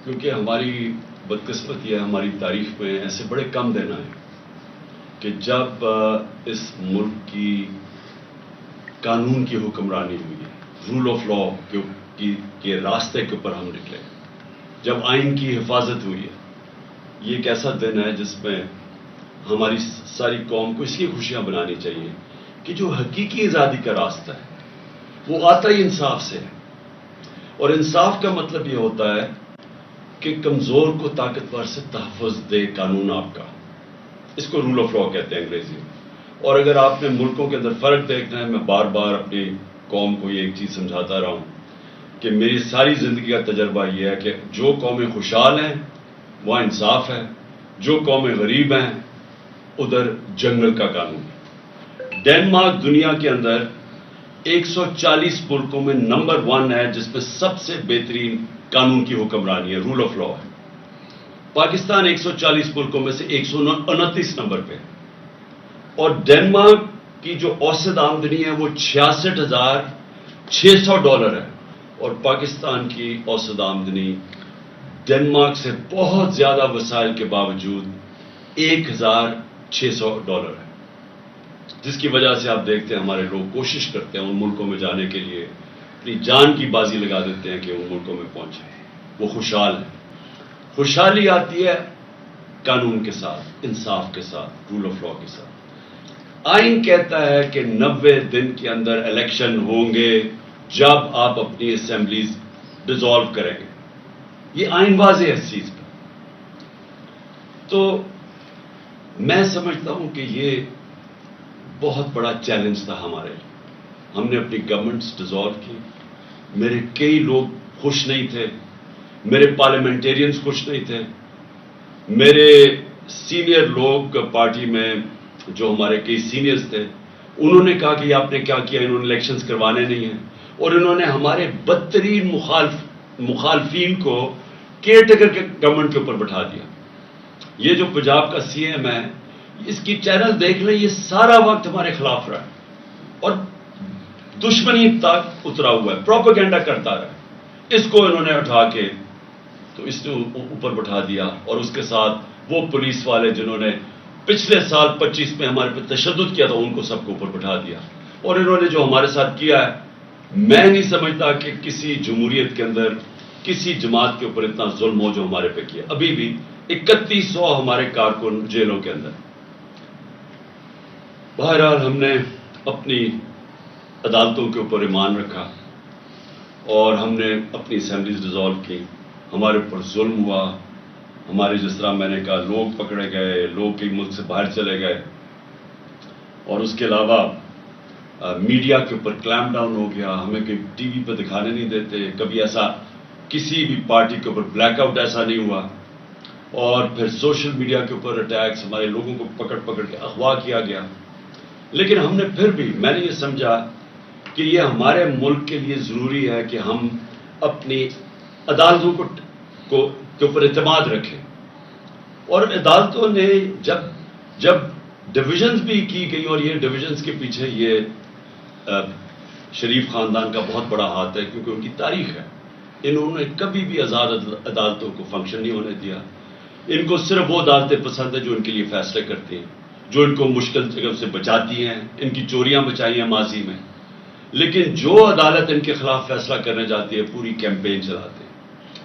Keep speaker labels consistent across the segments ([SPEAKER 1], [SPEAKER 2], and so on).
[SPEAKER 1] کیونکہ ہماری بدقسمت یہ ہے، ہماری تاریخ میں ایسے بڑے کم دن آئے کہ جب اس ملک کی قانون کی حکمرانی ہوئی ہے، رول آف لا کے راستے کے اوپر ہم نکلے، جب آئین کی حفاظت ہوئی ہے. یہ ایک ایسا دن ہے جس میں ہماری ساری قوم کو اس لیے خوشیاں بنانی چاہیے کہ جو حقیقی آزادی کا راستہ ہے وہ آتا ہی انصاف سے ہے. اور انصاف کا مطلب یہ ہوتا ہے کہ کمزور کو طاقتور سے تحفظ دے قانون آپ کا. اس کو رول آف لا کہتے ہیں انگریزی میں. اور اگر آپ نے ملکوں کے اندر فرق دیکھنا ہے، میں بار بار اپنی قوم کو یہ ایک چیز سمجھاتا رہا ہوں کہ میری ساری زندگی کا تجربہ یہ ہے کہ جو قومیں خوشحال ہیں وہاں انصاف ہے، جو قومیں غریب ہیں ادھر جنگل کا قانون ہے. ڈنمارک دنیا کے اندر 140 ملکوں میں نمبر 1 ہے جس میں سب سے بہترین قانون کی حکمرانی ہے، رول آف لا ہے. پاکستان 140 ملکوں میں سے 129 نمبر پہ. اور ڈنمارک کی جو اوسط آمدنی ہے وہ $66,600 ہے، اور پاکستان کی اوسط آمدنی ڈنمارک سے بہت زیادہ وسائل کے باوجود $1,600 ہے. جس کی وجہ سے آپ دیکھتے ہیں ہمارے لوگ کوشش کرتے ہیں ان ملکوں میں جانے کے لیے، اپنی جان کی بازی لگا دیتے ہیں کہ ان ملکوں میں پہنچیں. وہ خوشحال ہیں. خوشحالی آتی ہے قانون کے ساتھ، انصاف کے ساتھ، رول آف لا کے ساتھ. آئین کہتا ہے کہ 90 دن کے اندر الیکشن ہوں گے جب آپ اپنی اسمبلیز ڈیزالو کریں گے. یہ آئین واضح ہے اس چیز کا. تو میں سمجھتا ہوں کہ یہ بہت بڑا چیلنج تھا ہمارے لیے. ہم نے اپنی گورنمنٹس ڈیزالو کی. میرے کئی لوگ خوش نہیں تھے، میرے پارلیمنٹیرینز خوش نہیں تھے، میرے سینئر لوگ پارٹی میں جو ہمارے کئی سینئرز تھے انہوں نے کہا کہ یہ آپ نے کیا کیا، انہوں نے الیکشنز کروانے نہیں ہیں. اور انہوں نے ہمارے بدترین مخالفین کو کیئر ٹیکر کے گورنمنٹ کے اوپر بٹھا دیا. یہ جو پنجاب کا سی ایم ہے، اس کی چینل دیکھ لیں، یہ سارا وقت ہمارے خلاف رہا ہے اور دشمنی تک اترا ہوا ہے، پروپیگنڈا کرتا رہا. اس کو انہوں نے اٹھا کے تو اس نے اوپر بٹھا دیا. اور اس کے ساتھ وہ پولیس والے جنہوں نے پچھلے سال 25 میں ہمارے پہ تشدد کیا تھا ان کو سب کو اوپر بٹھا دیا. اور انہوں نے جو ہمارے ساتھ کیا ہے، میں نہیں سمجھتا کہ کسی جمہوریت کے اندر کسی جماعت کے اوپر اتنا ظلم ہو جو ہمارے پہ کیا. ابھی بھی 3100 ہمارے کارکن جیلوں کے اندر. بہرحال ہم نے اپنی عدالتوں کے اوپر ایمان رکھا اور ہم نے اپنی اسمبلیز ڈیزالو کی. ہمارے اوپر ظلم ہوا، ہمارے جس طرح میں نے کہا لوگ پکڑے گئے، لوگ کئی ملک سے باہر چلے گئے، اور اس کے علاوہ میڈیا کے اوپر کلیمپ ڈاؤن ہو گیا. ہمیں کہیں ٹی وی پہ دکھانے نہیں دیتے. کبھی ایسا کسی بھی پارٹی کے اوپر بلیک آؤٹ ایسا نہیں ہوا. اور پھر سوشل میڈیا کے اوپر اٹیکس، ہمارے لوگوں کو پکڑ پکڑ کے اغوا کیا گیا. لیکن ہم نے پھر بھی، میں نے یہ سمجھا کہ یہ ہمارے ملک کے لیے ضروری ہے کہ ہم اپنی عدالتوں کے اوپر اعتماد رکھیں. اور عدالتوں نے جب ڈویژنز بھی کی گئی، اور یہ ڈویژنز کے پیچھے یہ شریف خاندان کا بہت بڑا ہاتھ ہے کیونکہ ان کی تاریخ ہے. انہوں نے کبھی بھی آزاد عدالتوں کو فنکشن نہیں ہونے دیا. ان کو صرف وہ عدالتیں پسند ہیں جو ان کے لیے فیصلے کرتی ہیں، جو ان کو مشکل جگہ سے بچاتی ہیں. ان کی چوریاں بچائی ہیں ماضی میں. لیکن جو عدالت ان کے خلاف فیصلہ کرنے جاتی ہے پوری کیمپین چلاتے ہیں.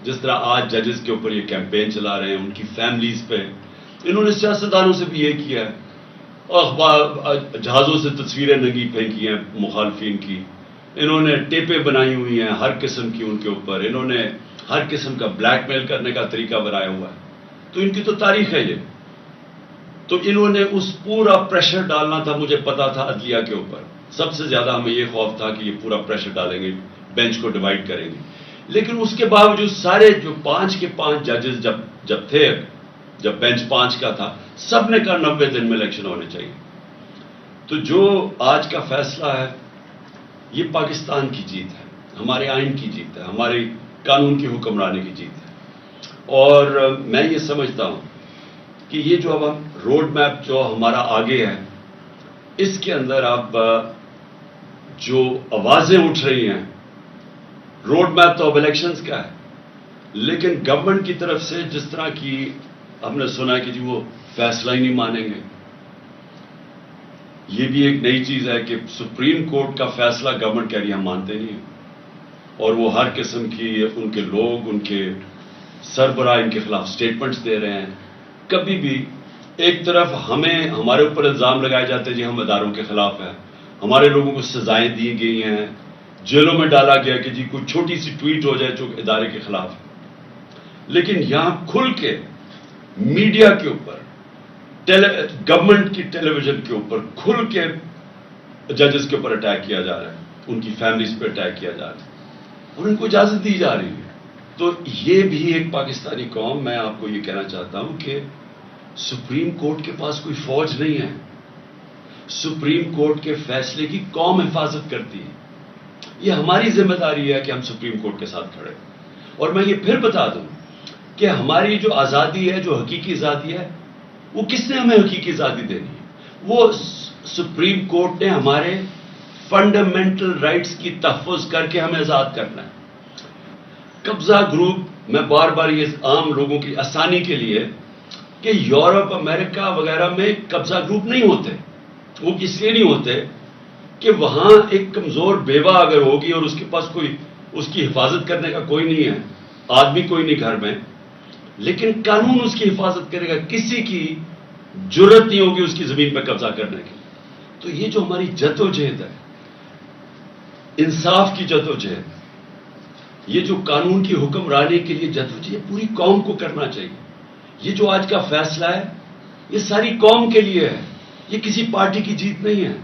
[SPEAKER 1] جس طرح آج ججز کے اوپر یہ کیمپین چلا رہے ہیں ان کی فیملیز پہ. انہوں نے سیاستدانوں سے بھی یہ کیا ہے، جہازوں سے تصویریں ننگی پھینکی ہیں مخالفین کی. انہوں نے ٹیپیں بنائی ہوئی ہیں ہر قسم کی ان کے اوپر. انہوں نے ہر قسم کا بلیک میل کرنے کا طریقہ بنایا ہوا ہے. تو ان کی تو تاریخ ہے یہ. تو انہوں نے اس پورا پریشر ڈالنا تھا. مجھے پتا تھا عدلیہ کے اوپر سب سے زیادہ ہمیں یہ خوف تھا کہ یہ پورا پریشر ڈالیں گے، بینچ کو ڈیوائڈ کریں گے. لیکن اس کے باوجود سارے جو 5 کے 5 ججز جب تھے، جب بینچ 5 کا تھا، سب نے کہا 90 دن میں الیکشن ہونے چاہیے. تو جو آج کا فیصلہ ہے یہ پاکستان کی جیت ہے، ہمارے آئین کی جیت ہے، ہماری قانون کی حکمرانی کی جیت ہے. اور میں یہ سمجھتا ہوں کہ یہ جو اب ہم روڈ میپ جو ہمارا آگے ہے، اس کے اندر اب جو آوازیں اٹھ رہی ہیں، روڈ میپ تو اب الیکشنز کا ہے، لیکن گورنمنٹ کی طرف سے جس طرح کی ہم نے سنا کہ جی وہ فیصلہ ہی نہیں مانیں گے. یہ بھی ایک نئی چیز ہے کہ سپریم کورٹ کا فیصلہ گورنمنٹ کہہ رہی ہم مانتے نہیں ہیں، اور وہ ہر قسم کی ان کے لوگ، ان کے سربراہ ان کے خلاف سٹیٹمنٹس دے رہے ہیں. کبھی بھی ایک طرف ہمارے اوپر الزام لگائے جاتے ہیں جی ہم اداروں کے خلاف ہیں، ہمارے لوگوں کو سزائیں دی گئی ہیں، جیلوں میں ڈالا گیا کہ جی کوئی چھوٹی سی ٹویٹ ہو جائے جو ادارے کے خلاف ہے. لیکن یہاں کھل کے میڈیا کے اوپر، گورنمنٹ کی ٹیلی ویژن کے اوپر کھل کے ججز کے اوپر اٹیک کیا جا رہا ہے، ان کی فیملیز پہ اٹیک کیا جا رہا ہے اور ان کو اجازت دی جا رہی ہے. تو یہ بھی ایک پاکستانی قوم، میں آپ کو یہ کہنا چاہتا ہوں کہ سپریم کورٹ کے پاس کوئی فوج نہیں ہے. سپریم کورٹ کے فیصلے کی قوم حفاظت کرتی ہے. یہ ہماری ذمہ داری ہے کہ ہم سپریم کورٹ کے ساتھ کھڑے. اور میں یہ پھر بتا دوں کہ ہماری جو آزادی ہے، جو حقیقی آزادی ہے، وہ کس نے ہمیں حقیقی آزادی دینی ہے؟ وہ سپریم کورٹ نے ہمارے فنڈامنٹل رائٹس کی تحفظ کر کے ہمیں آزاد کرنا ہے. قبضہ گروپ، میں بار بار یہ عام لوگوں کی آسانی کے لیے کہ یورپ، امریکہ وغیرہ میں قبضہ گروپ نہیں ہوتے. وہ اس لیے نہیں ہوتے کہ وہاں ایک کمزور بیوہ اگر ہوگی اور اس کے پاس کوئی اس کی حفاظت کرنے کا کوئی نہیں ہے، آدمی کوئی نہیں گھر میں، لیکن قانون اس کی حفاظت کرے گا. کسی کی جرت نہیں ہوگی اس کی زمین پہ قبضہ کرنے کی. تو یہ جو ہماری جدوجہد ہے، انصاف کی جدوجہد، یہ جو قانون کی حکمرانی کے لیے جدوجہد پوری قوم کو کرنا چاہیے. یہ جو آج کا فیصلہ ہے یہ ساری قوم کے لیے ہے، یہ کسی پارٹی کی جیت نہیں ہے.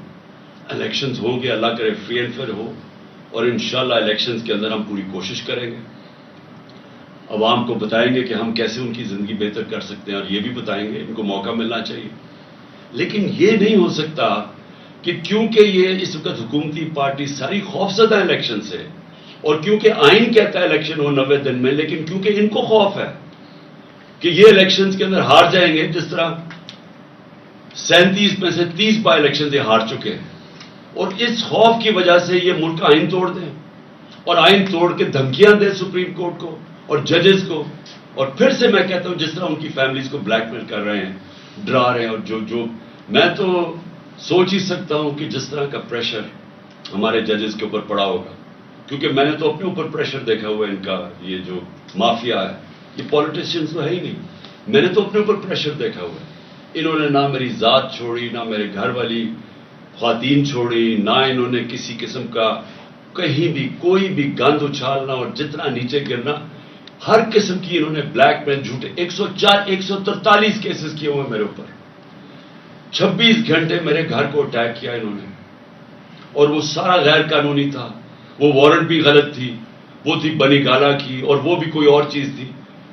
[SPEAKER 1] الیکشنز ہوں گے، اللہ کرے فری اینڈ فیئر ہو، اور انشاءاللہ الیکشنز کے اندر ہم پوری کوشش کریں گے، عوام کو بتائیں گے کہ ہم کیسے ان کی زندگی بہتر کر سکتے ہیں، اور یہ بھی بتائیں گے ان کو موقع ملنا چاہیے. لیکن یہ نہیں ہو سکتا کہ کیونکہ یہ اس وقت حکومتی پارٹی ساری خوفزدہ ہے الیکشن سے، اور کیونکہ آئین کہتا ہے الیکشن ہو 90 دن میں، لیکن کیونکہ ان کو خوف ہے کہ یہ الیکشنز کے اندر ہار جائیں گے، جس طرح 37 میں سے 30 بائی الیکشن یہ ہار چکے ہیں، اور اس خوف کی وجہ سے یہ ملک آئین توڑ دیں اور آئین توڑ کے دھمکیاں دیں سپریم کورٹ کو اور ججز کو. اور پھر سے میں کہتا ہوں جس طرح ان کی فیملیز کو بلیک میل کر رہے ہیں، ڈرا رہے ہیں، اور جو میں تو سوچ ہی سکتا ہوں کہ جس طرح کا پریشر ہمارے ججز کے اوپر پڑا ہوگا، کیونکہ میں نے تو اپنے اوپر پریشر دیکھا ہوا ہے. ان کا یہ جو مافیا ہے، یہ پولیٹیشینز تو ہے ہی نہیں، میں نے تو اپنے اوپر پریشر دیکھا ہوا ہے. انہوں نے نہ میری ذات چھوڑی، نہ میرے گھر والی خواتین چھوڑی، نہ انہوں نے کسی قسم کا کہیں بھی کوئی بھی گند اچھالنا اور جتنا نیچے گرنا، ہر قسم کی انہوں نے بلیک میل، جھوٹے 143 کیسز کیے ہوئے میرے اوپر. 26 گھنٹے میرے گھر کو اٹیک کیا انہوں نے، اور وہ سارا غیر قانونی تھا. وہ وارنٹ بھی غلط تھی، وہ تھی بنی گالا کی، اور وہ بھی کوئی اور چیز تھی.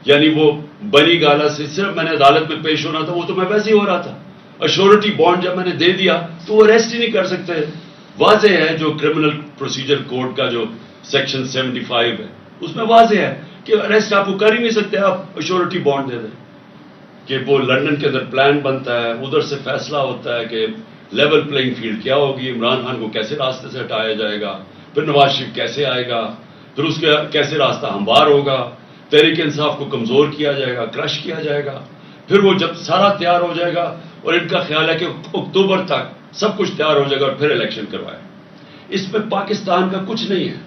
[SPEAKER 1] یعنی وہ بنی گالا سے صرف میں نے عدالت میں پیش ہونا تھا، وہ تو میں ویسے ہی ہو رہا تھا. ایشورٹی بانڈ جب میں نے دے دیا تو وہ ایرسٹ ہی نہیں کر سکتے. واضح ہے جو کرمنل پروسیجر کوڈ کا جو سیکشن 75 ہے اس میں واضح ہے کہ ایرسٹ آپ کو کر ہی نہیں سکتے، آپ ایشورٹی بانڈ دے دیں. کہ وہ لندن کے اندر پلان بنتا ہے، ادھر سے فیصلہ ہوتا ہے کہ لیول پلینگ فیلڈ کیا ہوگی، عمران خان کو کیسے راستے سے ہٹایا جائے گا، پھر نواز شریف کیسے آئے گا، پھر اس کا کیسے راستہ ہموار ہوگا، تحریک انصاف کو کمزور کیا جائے گا، کرش کیا جائے گا. پھر وہ جب سارا تیار ہو جائے گا، اور ان کا خیال ہے کہ اکتوبر تک سب کچھ تیار ہو جائے گا اور پھر الیکشن کروائے. اس میں پاکستان کا کچھ نہیں ہے،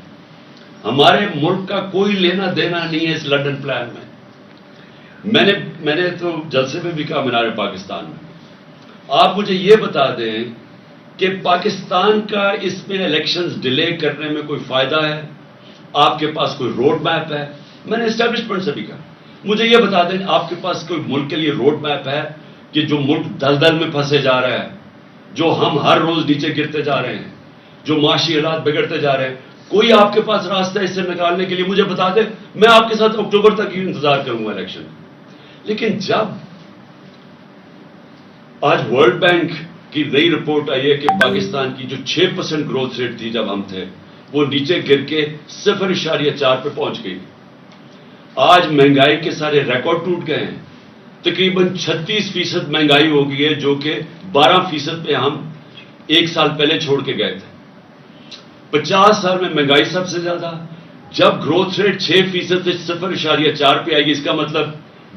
[SPEAKER 1] ہمارے ملک کا کوئی لینا دینا نہیں ہے اس لنڈن پلان میں. میں نے تو جلسے میں بھی کہا مینار پاکستان میں، آپ مجھے یہ بتا دیں کہ پاکستان کا اس میں الیکشنز ڈیلے کرنے میں کوئی فائدہ ہے؟ آپ کے پاس کوئی روڈ میپ ہے؟ میں نے اسٹیبلشمنٹ سے بھی کہا مجھے یہ بتا دیں آپ کے پاس کوئی ملک کے لیے روڈ میپ ہے کہ جو ملک دلدل میں پھنسے جا رہا ہے، جو ہم ہر روز نیچے گرتے جا رہے ہیں، جو معاشی حالات بگڑتے جا رہے ہیں، کوئی آپ کے پاس راستہ اس سے نکالنے کے لیے مجھے بتا دیں. میں آپ کے ساتھ اکتوبر تک ہی انتظار کروں گا الیکشن. لیکن جب آج ورلڈ بینک کی نئی رپورٹ آئی ہے کہ پاکستان کی جو 6% گروتھ ریٹ تھی جب ہم تھے، وہ نیچے گر کے 0.4 پہ پہنچ گئی. آج مہنگائی کے سارے ریکارڈ ٹوٹ گئے ہیں. تقریباً 36% مہنگائی ہو گئی ہے، جو کہ 12% پہ ہم 1 سال پہلے چھوڑ کے گئے تھے. 50 سال میں مہنگائی سب سے زیادہ، جب گروتھ ریٹ 6% سے 0.4 پہ آئے گی، اس کا مطلب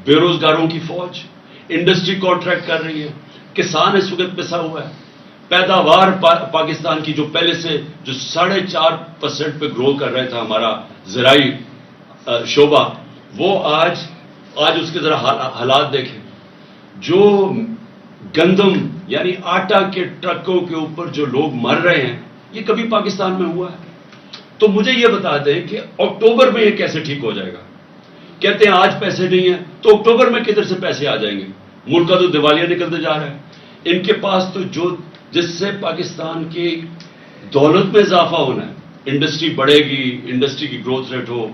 [SPEAKER 1] بے روزگاروں کی فوج، انڈسٹری کانٹریکٹ کر رہی ہے، کسان اس وقت پسا ہوا ہے، پیداوار پاکستان کی جو پہلے سے جو 4.5% پہ گرو کر رہا تھا ہمارا زرعی شعبہ، وہ آج اس کے ذرا حالات دیکھیں. جو گندم یعنی آٹا کے ٹرکوں کے اوپر جو لوگ مر رہے ہیں، یہ کبھی پاکستان میں ہوا ہے؟ تو مجھے یہ بتا دیں کہ اکتوبر میں یہ کیسے ٹھیک ہو جائے گا؟ کہتے ہیں آج پیسے نہیں ہیں، تو اکتوبر میں کدھر سے پیسے آ جائیں گے؟ ملک کا تو دیوالیہ نکلتے جا رہا ہے. ان کے پاس تو جس سے پاکستان کی دولت میں اضافہ ہونا ہے، انڈسٹری بڑھے گی، انڈسٹری کی گروتھ ریٹ ہو،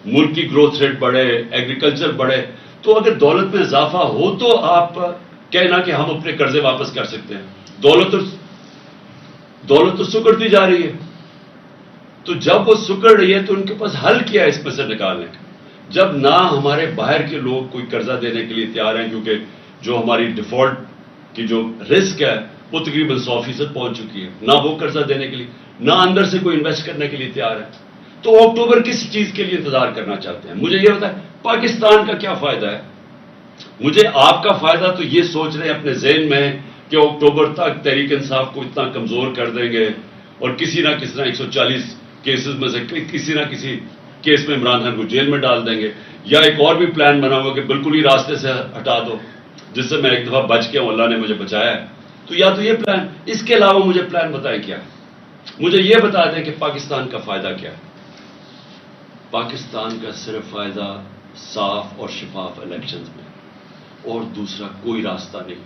[SPEAKER 1] ملک کی گروتھ ریٹ بڑھے، ایگریکلچر بڑھے، تو اگر دولت میں اضافہ ہو تو آپ کہنا کہ ہم اپنے قرضے واپس کر سکتے ہیں. دولت تو سکڑتی جا رہی ہے. تو جب وہ سکڑ رہی ہے تو ان کے پاس حل کیا ہے اس میں سے نکالنے کا؟ جب نہ ہمارے باہر کے لوگ کوئی قرضہ دینے کے لیے تیار ہیں، کیونکہ جو ہماری ڈیفالٹ کی جو رسک ہے وہ تقریباً 100% پہنچ چکی ہے، نہ وہ قرضہ دینے کے لیے، نہ اندر سے کوئی انویسٹ کرنے کے لیے تیار ہے. تو اکتوبر کس چیز کے لیے انتظار کرنا چاہتے ہیں؟ مجھے یہ بتائیں پاکستان کا کیا فائدہ ہے؟ مجھے آپ کا فائدہ تو یہ سوچ رہے ہیں اپنے ذہن میں کہ اکتوبر تک تحریک انصاف کو اتنا کمزور کر دیں گے اور کسی نہ کسی 140 کیسز میں سے کسی نہ کسی کیس میں عمران خان کو جیل میں ڈال دیں گے، یا ایک اور بھی پلان بنا ہوا کہ بالکل ہی راستے سے ہٹا دو، جس سے میں ایک دفعہ بچ گیا ہوں، اللہ نے مجھے بچایا ہے. تو یا تو یہ پلان، اس کے علاوہ مجھے پلان بتائیں کیا ہے. مجھے یہ بتا دیں کہ پاکستان کا فائدہ کیا ہے. پاکستان کا صرف فائدہ صاف اور شفاف الیکشنز میں، اور دوسرا کوئی راستہ نہیں.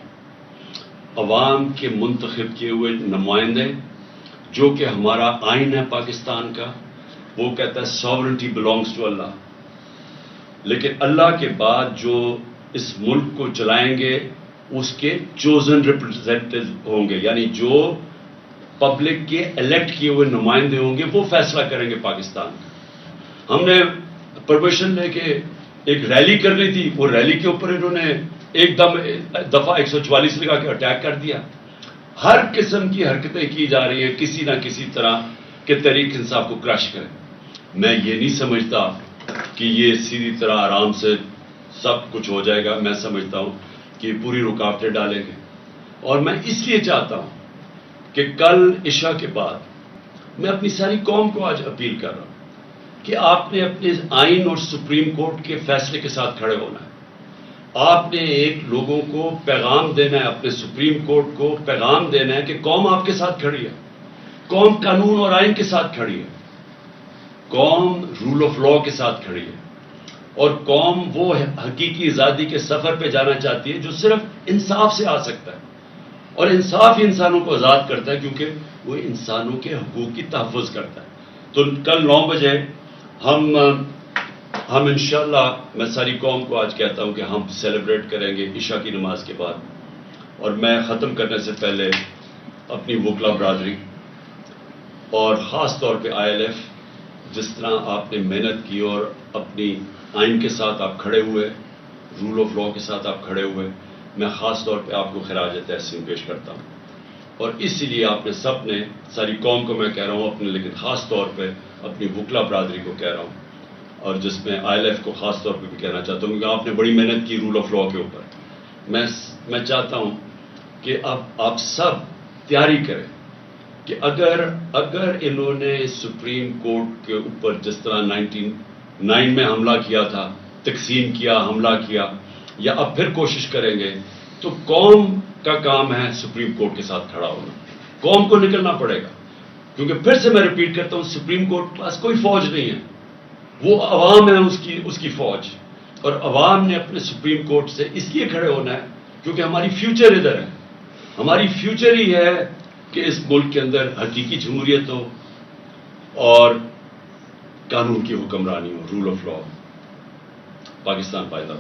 [SPEAKER 1] عوام کے منتخب کیے ہوئے نمائندے، جو کہ ہمارا آئین ہے پاکستان کا، وہ کہتا ہے ساورنٹی بلانگس ٹو اللہ، لیکن اللہ کے بعد جو اس ملک کو چلائیں گے اس کے چوزن ریپرزینٹیو ہوں گے، یعنی جو پبلک کے الیکٹ کیے ہوئے نمائندے ہوں گے، وہ فیصلہ کریں گے پاکستان کا. ہم نے پرمیشن لے کے ایک ریلی کرنی تھی، وہ ریلی کے اوپر انہوں نے ایک دفعہ 144 لگا کے اٹیک کر دیا. ہر قسم کی حرکتیں کی جا رہی ہیں کسی نہ کسی طرح کہ تحریک انصاف کو کرش کریں. میں یہ نہیں سمجھتا کہ یہ سیدھی طرح آرام سے سب کچھ ہو جائے گا. میں سمجھتا ہوں کہ پوری رکاوٹیں ڈالیں گے، اور میں اس لیے چاہتا ہوں کہ کل عشاء کے بعد میں اپنی ساری قوم کو آج اپیل کر رہا ہوں کہ آپ نے اپنے آئین اور سپریم کورٹ کے فیصلے کے ساتھ کھڑے ہونا ہے. آپ نے ایک لوگوں کو پیغام دینا ہے، اپنے سپریم کورٹ کو پیغام دینا ہے کہ قوم آپ کے ساتھ کھڑی ہے، قوم قانون اور آئین کے ساتھ کھڑی ہے، قوم رول آف لا کے ساتھ کھڑی ہے، اور قوم وہ حقیقی آزادی کے سفر پہ جانا چاہتی ہے جو صرف انصاف سے آ سکتا ہے. اور انصاف ہی انسانوں کو آزاد کرتا ہے، کیونکہ وہ انسانوں کے حقوق کی تحفظ کرتا ہے. تو کل 9 بجے ہم انشاءاللہ، میں ساری قوم کو آج کہتا ہوں کہ ہم سیلیبریٹ کریں گے عشاء کی نماز کے بعد. اور میں ختم کرنے سے پہلے اپنی وکلا برادری اور خاص طور پہ ILF، جس طرح آپ نے محنت کی اور اپنی آئین کے ساتھ آپ کھڑے ہوئے، رول آف لا کے ساتھ آپ کھڑے ہوئے، میں خاص طور پہ آپ کو خراج تحسین پیش کرتا ہوں. اور اسی لیے آپ نے سب نے، ساری قوم کو میں کہہ رہا ہوں اپنے، لیکن خاص طور پہ اپنی وکلا برادری کو کہہ رہا ہوں، اور جس میں ILF کو خاص طور پہ بھی کہنا چاہتا ہوں، کیونکہ آپ نے بڑی محنت کی رول آف لا کے اوپر. میں چاہتا ہوں کہ اب آپ سب تیاری کریں کہ اگر انہوں نے سپریم کورٹ کے اوپر جس طرح 99 میں حملہ کیا تھا، تقسیم کیا، حملہ کیا، یا اب پھر کوشش کریں گے، تو قوم کا کام ہے سپریم کورٹ کے ساتھ کھڑا ہونا. قوم کو نکلنا پڑے گا، کیونکہ پھر سے میں ریپیٹ کرتا ہوں، سپریم کورٹ کے پاس کوئی فوج نہیں ہے، وہ عوام ہے اس کی فوج. اور عوام نے اپنے سپریم کورٹ سے اس لیے کھڑے ہونا ہے کیونکہ ہماری فیوچر ادھر ہے. ہماری فیوچر ہی ہے کہ اس ملک کے اندر حقیقی جمہوریت ہو اور قانون کی حکمرانی ہو، رول آف لا. پاکستان پائیدار.